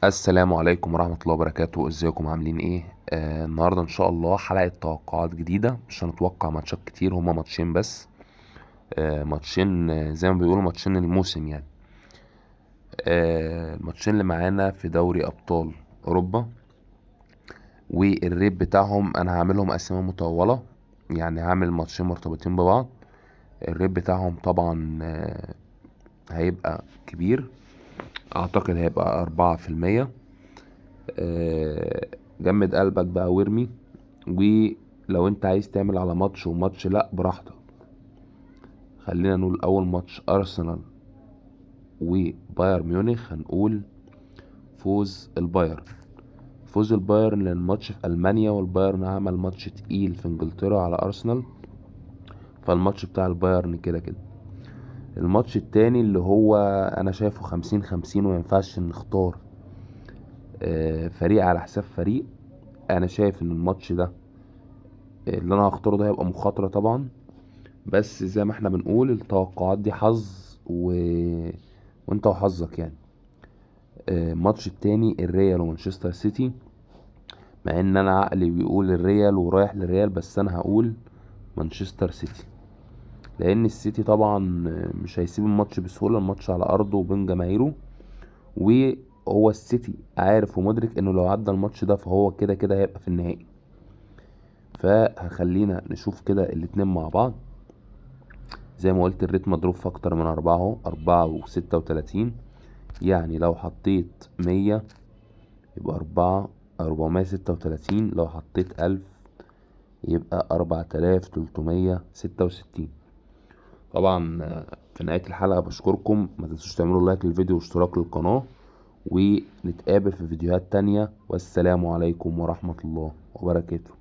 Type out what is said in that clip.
السلام عليكم ورحمة الله وبركاته. ازيكم عاملين ايه؟ النهاردة ان شاء الله حلقة توقعات جديدة. مش هنتوقع ماتشات كتير، هما ماتشين بس. ماتشين، زي ما بيقولوا ماتشين الموسم يعني. الماتشين اللي معانا في دوري ابطال اوروبا، والريت بتاعهم انا هعملهم اسامي مطولة، يعني هعمل ماتشين مرتبطين ببعض. الريت بتاعهم طبعا هيبقى كبير، اعتقد هيبقى 4%. جمد قلبك بقى وارمي، ولو انت عايز تعمل على ماتش وماتش لا براحتك. خلينا نقول اول ماتش ارسنال وبايرن ميونخ، هنقول فوز البايرن. فوز البايرن لان الماتش في المانيا، والبايرن عمل ماتش تقيل في انجلترا على ارسنال، فالماتش بتاع البايرن كده كده. الماتش التاني اللي هو انا شايفه 50-50، ومينفعش نختار فريق على حساب فريق. انا شايف ان الماتش ده اللي انا هختاره ده هيبقى مخاطرة طبعا، بس زي ما احنا بنقول التوقعات دي حظ وانت وحظك يعني. الماتش التاني الريال ومانشستر سيتي، مع ان انا عقلي بيقول الريال ورايح للريال، بس انا هقول مانشستر سيتي. لان السيتي طبعا مش هيسيب الماتش بسهولة، الماتش على ارضه وبين جماهيره، وهو السيتي عارف ومدرك انه لو عدى الماتش ده فهو كده كده هيبقى في النهائي. فهخلينا نشوف كده الاتنين مع بعض. زي ما قلت الريت مضروب في اكتر من 4 اهو، 4.36. يعني لو حطيت 100 يبقى 436، لو حطيت 1000 يبقى 4366. طبعا في نهاية الحلقة بشكركم، ما تنسوش تعملوا لايك للفيديو واشتراك للقناة، ونتقابل في فيديوهات تانية، والسلام عليكم ورحمة الله وبركاته.